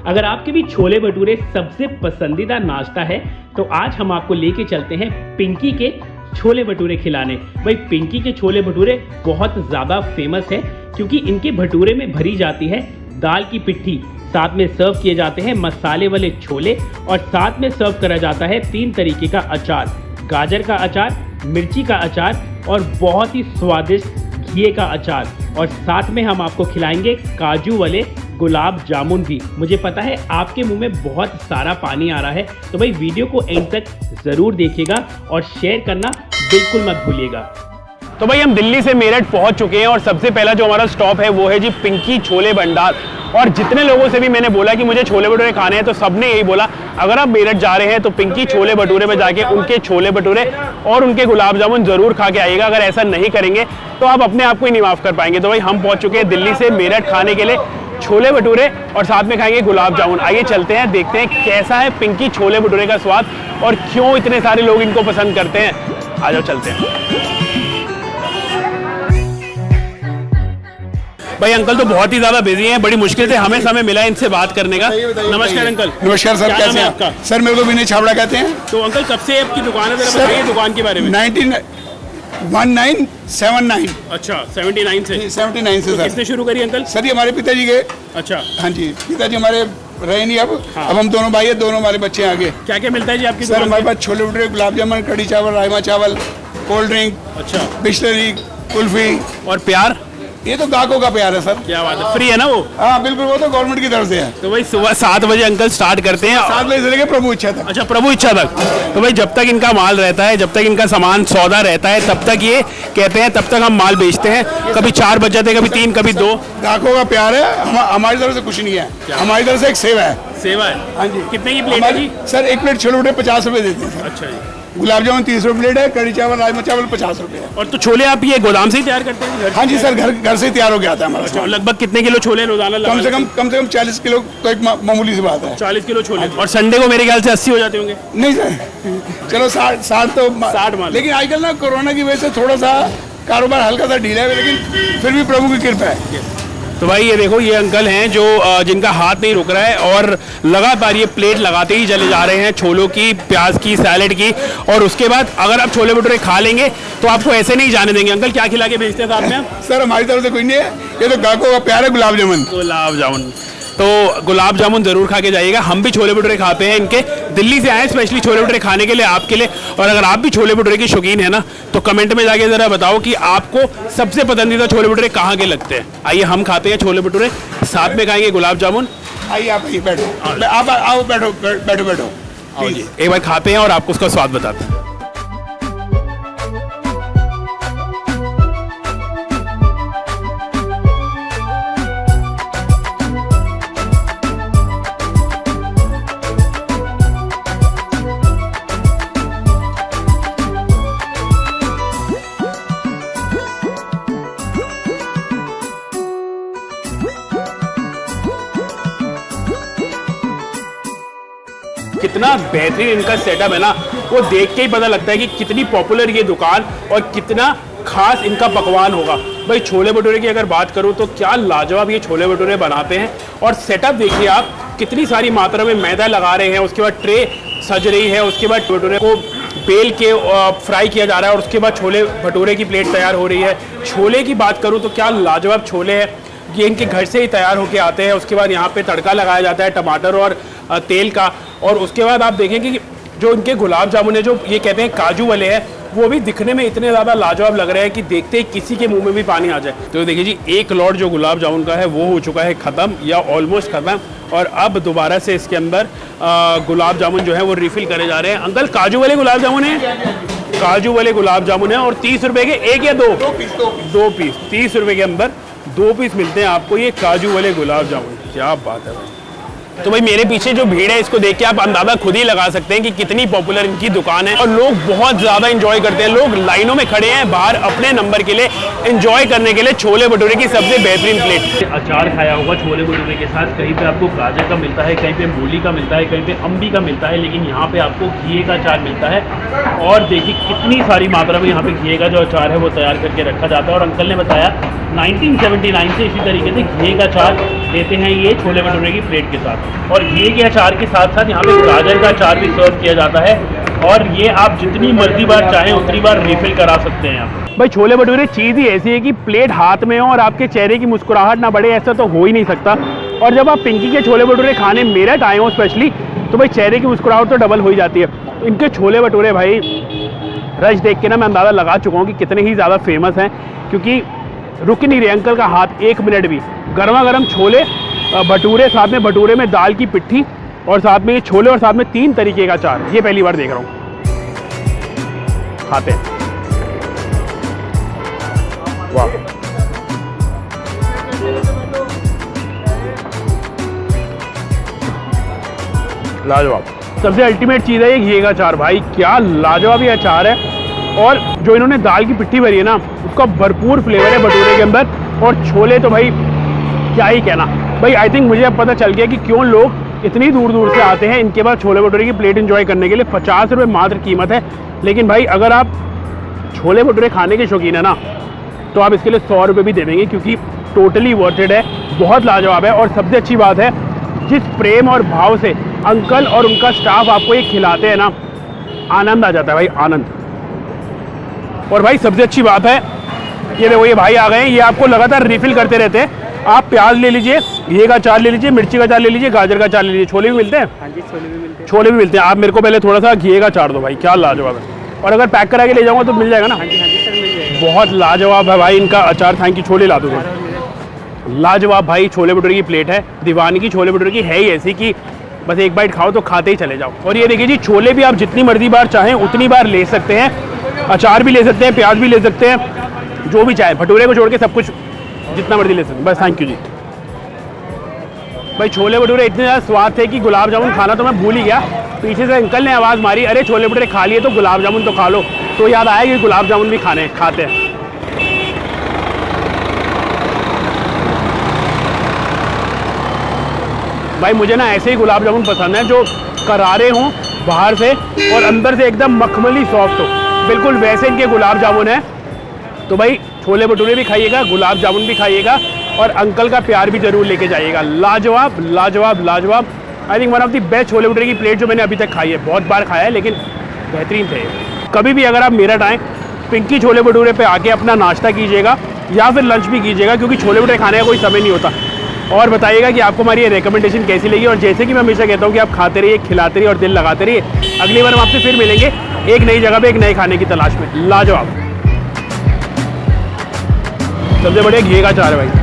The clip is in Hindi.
अगर आपके भी छोले भटूरे सबसे पसंदीदा नाश्ता है तो आज हम आपको लेके चलते हैं पिंकी के छोले भटूरे खिलाने। भाई पिंकी के छोले भटूरे बहुत ज़्यादा फेमस है क्योंकि इनके भटूरे में भरी जाती है दाल की पिट्ठी, साथ में सर्व किए जाते हैं मसाले वाले छोले और साथ में सर्व करा जाता है 3 तरीके का अचार, गाजर का अचार, मिर्ची का अचार और बहुत ही स्वादिष्ट घी का अचार। और साथ में हम आपको खिलाएंगे काजू वाले गुलाब जामुन भी। मुझे पता है आपके मुंह में बहुत सारा पानी आ रहा है, तो भाई वीडियो को एंड तक ज़रूर देखिएगा और शेयर करना बिल्कुल मत भूलिएगा। तो भाई हम दिल्ली से मेरठ पहुंच चुके हैं और सबसे पहला जो हमारा स्टॉप है वो है जी पिंकी छोले भंडार। और जितने लोगों से भी मैंने बोला कि मुझे छोले भटूरे खाने हैं तो सबने यही बोला अगर आप मेरठ जा रहे हैं तो पिंकी छोले भटूरे में जाके उनके छोले भटूरे और उनके गुलाब जामुन ज़रूर खा के आइएगा। अगर ऐसा नहीं करेंगे तो आप अपने आप को ही नहीं माफ़ कर पाएंगे। तो भाई हम पहुँच चुके हैं दिल्ली से मेरठ खाने के लिए छोले भटूरे और साथ में खाएंगे गुलाब जामुन। आइए चलते हैं, देखते हैं कैसा है पिंकी छोले भटूरे का स्वाद और क्यों इतने सारे लोग इनको पसंद करते हैं। आ जाओ चलते हैं। भाई अंकल तो बहुत ही ज्यादा बिजी हैं, बड़ी मुश्किल से हमें समय मिला इनसे बात करने का। नमस्कार अंकल। नमस्कार सर, कैसे हैं आपका? सर मेरे को विनय छाबड़ा कहते हैं। तो अंकल कब से आपकी दुकान है, जरा बताइए दुकान के बारे में। 1979। अच्छा 79 से। 79 से सर। किसने शुरू करी अंकल? सर ये हमारे पिताजी के। अच्छा हाँ जी, पिताजी हमारे रहे नहीं अब। हाँ। अब हम दोनों भाई है, दोनों हमारे बच्चे आगे। क्या क्या मिलता है जी आपकी सर? दुकान हमारे पास छोले भटूरे, गुलाब जामुन, कढ़ी चावल, राजमा चावल, कोल्ड ड्रिंक, अच्छा बिस्लरी, कुल्फी और प्यार? ये तो गाहकों का प्यार है सर। क्या बात है, फ्री है ना वो? हाँ बिल्कुल, वो तो गवर्नमेंट की तरफ से है। तो भाई सुबह 7 बजे अंकल स्टार्ट करते हैं। 7 बजे से लेकर प्रभु इच्छा तक। अच्छा प्रभु इच्छा तक। तो भाई जब तक इनका माल रहता है, जब तक इनका सामान सौदा रहता है, तब तक ये कहते हैं तब तक हम माल बेचते हैं। कभी 4 बज जाते हैं, कभी 3, कभी 2। गाहकों का प्यार है, हमारी तरफ से कुछ नहीं है, हमारी तरफ से एक सेवा है। सेवा है? हाँ जी। कितने की प्लेट है जी? सर 1 प्लेट छोले भटूरे 50 रुपए देते हैं। अच्छा जी। गुलाब जामुन 30 रुपए प्लेट है, कढ़ी चावल, राजमा चावल 50 रुपए है। और तो छोले आप ये गोदाम से ही तैयार करते हैं? हाँ जी सर, घर से तैयार हो गया था हमारा। अच्छा, लगभग कितने किलो छोले रोजाना? कम से कम 40 किलो तो एक मामूली सी बात है। 40 किलो छोले। और संडे को मेरे ख्याल से 80 हो जाते होंगे? नहीं सर, चलो 60 तो 60 मान। लेकिन आजकल ना कोरोना की वजह से थोड़ा सा कारोबार हल्का सा ढीला है, लेकिन फिर भी प्रभु की कृपा है। तो भाई ये देखो, ये अंकल हैं जो जिनका हाथ नहीं रुक रहा है और लगातार ये प्लेट लगाते ही चले जा रहे हैं छोलों की, प्याज की, सैलेड की। और उसके बाद अगर आप छोले भटूरे खा लेंगे तो आपको ऐसे नहीं जाने देंगे। अंकल क्या खिला के भेजते हैं साथ में? सर हमारी तरफ से कोई नहीं है, ये तो गाहकों का प्यार है। गुलाब जामुन। गुलाब जामुन, तो गुलाब जामुन जरूर खा के जाइएगा। हम भी छोले भटूरे खाते हैं इनके, दिल्ली से आए स्पेशली छोले भटूरे खाने के लिए आपके लिए। और अगर आप भी छोले भटूरे की शौकीन है ना तो कमेंट में जाके जरा बताओ कि आपको सबसे पसंदीदा छोले भटूरे कहाँ के लगते हैं। आइए हम खाते हैं छोले भटूरे, साथ में खाएंगे गुलाब जामुन। आइए आप आइए, बैठो आप आओ, बैठो बैठो बैठो। एक बार खाते हैं और आपको उसका स्वाद बताते हैं। कितना बेहतरीन इनका सेटअप है ना, वो देख के ही पता लगता है कि कितनी पॉपुलर ये दुकान और कितना खास इनका पकवान होगा। भाई छोले भटूरे की अगर बात करूं तो क्या लाजवाब ये छोले भटूरे बनाते हैं। और सेटअप देखिए आप, कितनी सारी मात्रा में मैदा लगा रहे हैं, उसके बाद ट्रे सज रही है, उसके बाद भटूरे को बेल के फ्राई किया जा रहा है और उसके बाद छोले भटूरे की प्लेट तैयार हो रही है। छोले की बात करूँ तो क्या लाजवाब छोले हैं, ये इनके घर से ही तैयार होके आते हैं। उसके बाद यहाँ पे तड़का लगाया जाता है टमाटर और तेल का। और उसके बाद आप देखेंगे कि जो इनके गुलाब जामुन है, जो ये कहते हैं काजू वाले हैं, वो भी दिखने में इतने ज़्यादा लाजवाब लग रहे हैं कि देखते ही किसी के मुंह में भी पानी आ जाए। तो देखिए जी, 1 लॉट जो गुलाब जामुन का है वो हो चुका है ख़त्म या ऑलमोस्ट ख़त्म। और अब दोबारा से इसके अंदर गुलाब जामुन जो है वो रिफ़िल करे जा रहे हैं। अंकल काजू वाले गुलाब जामुन हैं? काजू वाले गुलाब जामुन हैं और 30 रुपये के 1 या 2? 2 पीस। 30 रुपये के अंदर 2 पीस मिलते हैं आपको ये काजू वाले गुलाब जामुन। क्या बात है भाई। तो भाई मेरे पीछे जो भीड़ है इसको देख के आप अंदाजा खुद ही लगा सकते हैं कि कितनी पॉपुलर इनकी दुकान है और लोग बहुत ज़्यादा एंजॉय करते हैं। लोग लाइनों में खड़े हैं बाहर अपने नंबर के लिए एंजॉय करने के लिए छोले भटूरे की सबसे बेहतरीन प्लेट। अचार खाया होगा छोले भटूरे के साथ, कहीं पे आपको गाजर का मिलता है, कहीं पे मूली का मिलता है, कहीं पे अम्बी का मिलता है, लेकिन यहाँ पे आपको घी का अचार मिलता है। और देखिए कितनी सारी मात्रा में यहाँ पे घी का जो अचार है वो तैयार करके रखा जाता है। और अंकल ने बताया 1979 से इसी तरीके से घी का अचार देते हैं ये छोले भटूरे की प्लेट के साथ। और घी के अचार के साथ साथ यहाँ पे गाजर का अचार भी सर्व किया जाता है और ये आप जितनी मर्जी बार चाहें उतनी बार रिफिल करा सकते हैं आप। भाई छोले भटूरे चीज़ ही ऐसी है कि प्लेट हाथ में हो और आपके चेहरे की मुस्कुराहट ना बढ़े, ऐसा तो हो ही नहीं सकता। और जब आप पिंकी के छोले भटूरे खाने मेरठ आए हो स्पेशली, तो भाई चेहरे की मुस्कुराहट तो डबल हो ही जाती है। इनके छोले भटूरे भाई रश देख के ना मैं अंदाज़ा लगा चुका हूँ कि कितने ही ज़्यादा फेमस हैं, क्योंकि रुक नहीं रहे अंकल का हाथ एक मिनट भी। गर्मा गर्म छोले भटूरे, साथ में भटूरे में दाल की पिट्ठी और साथ में ये छोले और साथ में 3 तरीके का अचार। ये पहली बार देख रहा हूँ। खाते हैं। वाह, लाजवाब। सबसे अल्टीमेट चीज़ है ये घी का अचार। भाई क्या लाजवाब ये अचार है। और जो इन्होंने दाल की पिट्ठी भरी है ना, उसका भरपूर फ्लेवर है भटूरे के अंदर। और छोले तो भाई क्या ही कहना। भाई आई थिंक मुझे अब पता चल गया कि क्यों लोग इतनी दूर दूर से आते हैं इनके पास छोले भटूरे की प्लेट एंजॉय करने के लिए। 50 रुपये मात्र कीमत है। लेकिन भाई अगर आप छोले भटूरे खाने के शौकीन है ना, तो आप इसके लिए 100 रुपये भी दे देंगे, क्योंकि टोटली वर्थेड है, बहुत लाजवाब है। और सबसे अच्छी बात है, जिस प्रेम और भाव से अंकल और उनका स्टाफ आपको ये खिलाते हैं ना, आनंद आ जाता है भाई, आनंद। और भाई सबसे अच्छी बात है, ये देखो ये भाई आ गए हैं, ये आपको लगातार रिफिल करते रहते हैं। आप प्याज ले लीजिए, घी का अचार ले लीजिए, मिर्ची का अचार ले लीजिए, गाजर का अचार ले लीजिए। छोले भी मिलते हैं? हाँ जी, छोले भी मिलते हैं। छोले भी मिलते हैं। आप मेरे को पहले थोड़ा सा घी का अचार दो भाई, क्या लाजवाब है। और अगर पैक करा के ले जाऊँगा तो मिल जाएगा ना? हाँ जी सर, मिल जाएगा। बहुत लाजवाब है भाई इनका अचार। Thank you. छोले ला दो। लाजवाब भाई छोले भटूरे की प्लेट है। दीवानी की छोले भटूरे की है ही ऐसी कि बस एक बाइट खाओ तो खाते ही चले जाओ। और ये देखिए जी, छोले भी आप जितनी मर्जी बार चाहें उतनी बार ले सकते हैं। अचार भी ले सकते हैं, प्याज भी ले सकते हैं, जो भी चाहे, भटूरे को छोड़ के सब कुछ जितना मर्जी ले सकते हैं। बस थैंक यू जी। भाई छोले भटूरे इतने ज़्यादा स्वाद थे कि गुलाब जामुन खाना तो मैं भूल ही गया। पीछे से अंकल ने आवाज़ मारी, अरे छोले भटूरे खा लिए तो गुलाब जामुन तो खा लो। तो याद आया कि गुलाब जामुन भी खाते हैं। भाई मुझे ना ऐसे ही गुलाब जामुन पसंद है, जो करारे हों बाहर से और अंदर से एकदम मखमली सॉफ्ट हो, बिल्कुल वैसे इनके गुलाब जामुन है। तो भाई छोले भटूरे भी खाइएगा, गुलाब जामुन भी खाइएगा और अंकल का प्यार भी जरूर लेके जाइएगा। लाजवाब लाजवाब लाजवाब। I think one of the best chole bhature की प्लेट जो मैंने अभी तक खाई है। बहुत बार खाया है लेकिन बेहतरीन थे। कभी भी अगर आप मेरठ आएँ, पिंकी छोले भटूरे पे आके अपना नाश्ता कीजिएगा या फिर लंच भी कीजिएगा, क्योंकि छोले भटूरे खाने का कोई समय नहीं होता। और बताइएगा कि आपको हमारी ये रिकमेंडेशन कैसी लगी। और जैसे कि मैं हमेशा कहता हूँ कि आप खाते रहिए, खिलाते रहिए और दिल लगाते रहिए। अगली बार हम आपसे फिर मिलेंगे एक नई जगह पे, एक नए खाने की तलाश में। लाजवाब। सबसे बढ़िया घी का अचार है भाई।